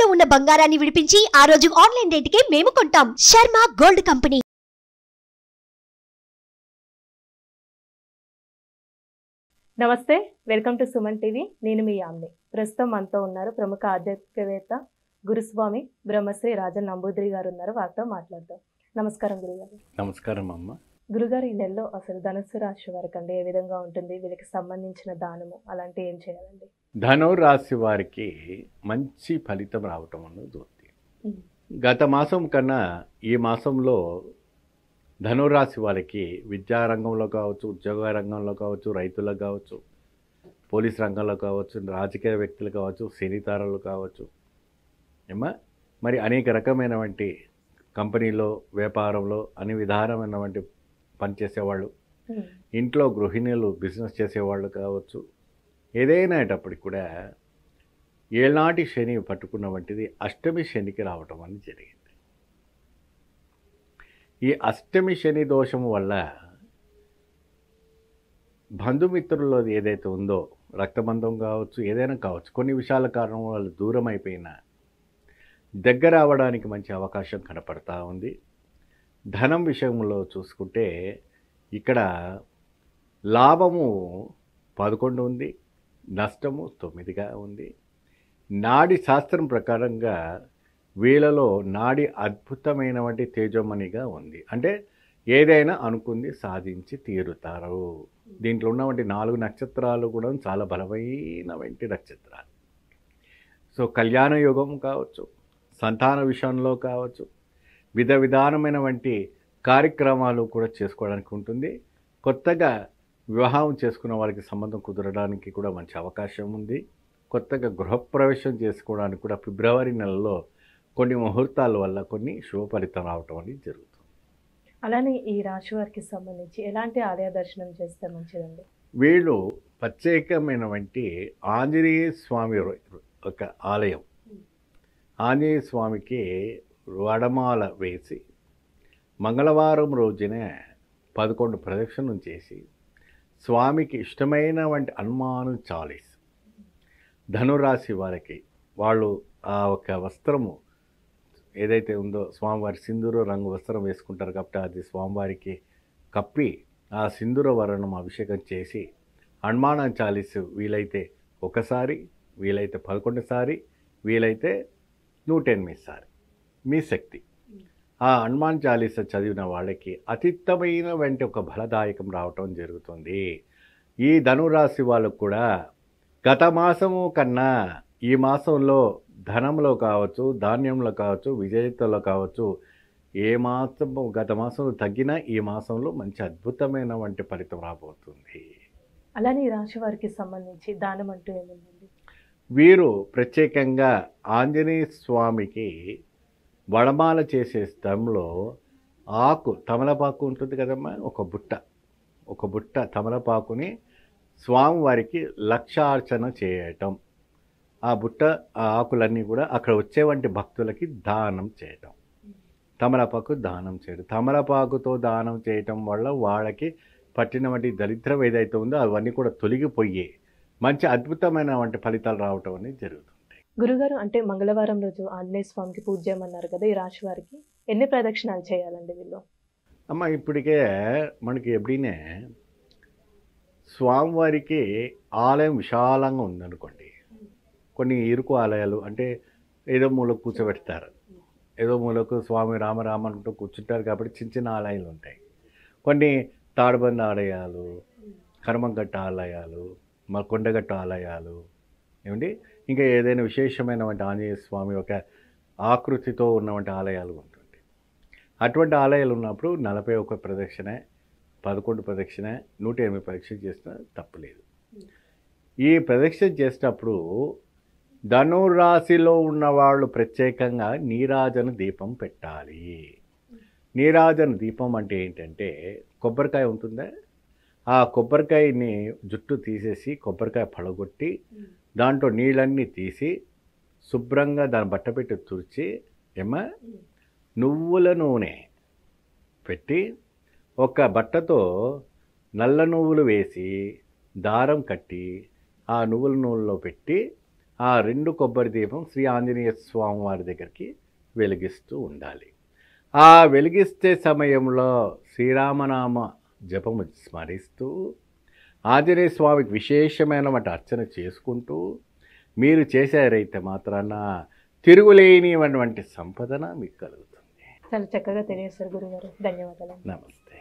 తాకట్టులో ఉన్న బంగారాన్ని విడిపించి ఆ రోజు ఆన్లైన్ రేటుకే మేము కొంటాం. Sharma gold company. నమస్తే, వెల్కమ్ టు సుమన్ టీవీ. నేను మీ యామ్ని. ప్రస్తుతం మనతో ఉన్నారు ప్రముఖ ఆధ్యాత్మికవేత్త గురుస్వామి బ్రహ్మశ్రీ రాజన్ నంబూద్రి గారు ఉన్నారు. వారితో మాట్లాడదాం. నమస్కారం గురుగారు. నమస్కారం అమ్మ. గురుగారు, ఈ నెలలో అసలు ధనుసు రాశి వారికి అండి ఏ విధంగా ఉంటుంది? వీళ్ళకి సంబంధించిన దానము అలాంటి ఏం చేయాలండి? ధనురాశి వారికి మంచి ఫలితం రావటం అన్నది ఉంది. గత మాసం కన్నా ఈ మాసంలో ధనురాశి వారికి విద్యారంగంలో కావచ్చు, ఉద్యోగ రంగంలో కావచ్చు, రైతులకు కావచ్చు, పోలీస్ రంగంలో కావచ్చు, రాజకీయ వ్యక్తులు కావచ్చు, సినీతారులు కావచ్చు, మరి అనేక రకమైనటువంటి కంపెనీలో, వ్యాపారంలో అన్ని విధానమైనటువంటి పనిచేసేవాళ్ళు, ఇంట్లో గృహిణులు, బిజినెస్ చేసేవాళ్ళు కావచ్చు, ఏదైనాటప్పటికి కూడా ఏనాటి శని పట్టుకున్న వంటిది అష్టమి శనికి రావటం అనేది జరిగింది. ఈ అష్టమి శని దోషం వల్ల బంధుమిత్రుల్లో ఏదైతే ఉందో, రక్తబంధం కావచ్చు, ఏదైనా కావచ్చు, కొన్ని విషయాల కారణం వాళ్ళు దూరం అయిపోయినా దగ్గర అవ్వడానికి మంచి అవకాశం కనపడతా ఉంది. ధనం విషయంలో చూసుకుంటే ఇక్కడ లాభము 11 ఉంది, నష్టము 9గా ఉంది. నాడి శాస్త్రం ప్రకారంగా వీళ్ళలో నాడి అద్భుతమైనటువంటి తేజోమణిగా ఉంది. అంటే ఏదైనా అనుకుంది సాధించి తీరుతారు. దీంట్లో ఉన్నటువంటి 4 నక్షత్రాలు కూడా చాలా బలమైనటువంటి నక్షత్రాలు. సో కళ్యాణ యోగం కావచ్చు, సంతాన విషయంలో కావచ్చు, విధానమైనటువంటి కార్యక్రమాలు కూడా చేసుకోవడానికి ఉంటుంది. కొత్తగా వివాహం చేసుకున్న వాళ్ళకి సంబంధం కుదరడానికి కూడా మంచి అవకాశం ఉంది. కొత్తగా గృహప్రవేశం చేసుకోవడానికి కూడా ఫిబ్రవరి నెలలో కొన్ని ముహూర్తాల వల్ల కొన్ని శుభ ఫలితం రావటం అనేది జరుగుతుంది. అలానే ఈ రాశి వారికి సంబంధించి ఎలాంటి ఆలయ దర్శనం చేస్తే మంచిదండి? వీళ్ళు ప్రత్యేకమైనటువంటి ఆంజనేయ స్వామి ఒక ఆలయం, ఆంజనేయ స్వామికి వడమాల వేసి మంగళవారం రోజునే 11 ప్రదక్షిణం చేసి స్వామికి ఇష్టమైనటువంటి హనుమాన్ చాలీస్ ధనురాశి వారికి వాళ్ళు ఆ ఒక వస్త్రము ఏదైతే ఉందో, స్వామివారి సింధూర రంగు వస్త్రం వేసుకుంటారు కాబట్టి అది స్వామివారికి కప్పి ఆ సింధూర వర్ణం అభిషేకం చేసి హనుమాన్ చాలీస్ వీలైతే ఒకసారి, వీలైతే 11 సారి, వీలైతే 108 సారి మీ శక్తి ఆ హనుమాన్ చాలీస చదివిన వాళ్ళకి అతీతమైన వెంట ఒక ఫలదాయకం రావటం జరుగుతుంది. ఈ ధనురాశి వాళ్ళకు కూడా గత మాసము కన్నా ఈ మాసంలో ధనంలో కావచ్చు, ధాన్యంలో కావచ్చు, విజేతలో కావచ్చు, ఏ మాసము గత మాసంలో తగ్గినా ఈ మాసంలో మంచి అద్భుతమైన వంటి ఫలితం రాబోతుంది. అలానే ఈ రాశి వారికి సంబంధించి దానం అంటూ ఏముందండి? వీరు ప్రత్యేకంగా ఆంజనేయ స్వామికి వడమాల చేసే స్థలంలో ఆకు తమలపాకు ఉంటుంది కదమ్మా, ఒక బుట్ట తమలపాకుని స్వామివారికి లక్షార్చన చేయటం, ఆ బుట్ట ఆ ఆకులన్నీ కూడా అక్కడ వచ్చేవంటి భక్తులకి దానం చేయటం, తమలపాకు దానం చేయడం. తమలపాకుతో దానం చేయటం వల్ల వాళ్ళకి పట్టినటువంటి దరిద్రం ఏదైతే ఉందో అవన్నీ కూడా తొలగిపోయి మంచి అద్భుతమైన వంటి ఫలితాలు రావటం అనేది జరుగుతుంది. గురుగారు, అంటే మంగళవారం రోజు ఆంజనేయ స్వామికి పూజ చేయమన్నారు కదా, ఈ రాశి వారికి ఎన్ని ప్రదక్షిణాలు చేయాలండి వీళ్ళు? అమ్మ, ఇప్పటికే మనకి ఎప్పుడైనా స్వామివారికి ఆలయం విశాలంగా ఉందనుకోండి, కొన్ని ఇరుకు ఆలయాలు అంటే ఏదో మూలకు కూర్చోబెడతారు, ఏదో మూలకు స్వామి రామరామ అంటూ కూర్చుంటారు కాబట్టి చిన్న చిన్న ఆలయాలు ఉంటాయి. కొన్ని తాడుబంద ఆలయాలు, కర్మంగట్ట ఆలయాలు, మా కొండగట్ట ఆలయాలు ఏమండి, ఇంకా ఏదైనా విశేషమైనటువంటి ఆంజనేయ స్వామి ఒక ఆకృతితో ఉన్నటువంటి ఆలయాలు ఉంటుంది. అటువంటి ఆలయాలు ఉన్నప్పుడు 41 ప్రదక్షిణ, 11 ప్రదక్షిణ, 108 ప్రదక్షిణ చేసినా తప్పులేదు. ఈ ప్రదక్షిణ చేసినప్పుడు ధనురాశిలో ఉన్నవాళ్ళు ప్రత్యేకంగా నీరాజన దీపం పెట్టాలి. నీరాజన దీపం అంటే ఏంటంటే కొబ్బరికాయ ఉంటుందా, ఆ కొబ్బరికాయని జుట్టు తీసేసి కొబ్బరికాయ పడగొట్టి దాంట్లో నీళ్ళన్నీ తీసి శుభ్రంగా దాన్ని బట్ట పెట్టి తుడిచి నువ్వుల నూనె పెట్టి ఒక బట్టతో నల్ల నువ్వులు వేసి దారం కట్టి ఆ నువ్వుల నూనెలో పెట్టి ఆ 2 కొబ్బరి దీపం శ్రీ ఆంజనేయ స్వామి వారి దగ్గరికి వెలిగిస్తూ ఉండాలి. ఆ వెలిగిస్తే సమయంలో శ్రీరామనామ జపము స్మరిస్తూ ఆంజనేయ స్వామికి విశేషమైనటువంటి అర్చన చేసుకుంటూ మీరు చేశారైతే మాత్రాన తిరుగులేనిటువంటి సంపదన మీకు కలుగుతుంది. చాలా చక్కగా తెలియజేశారు గురుగారు. ధన్యవాదాలు. నమస్తే.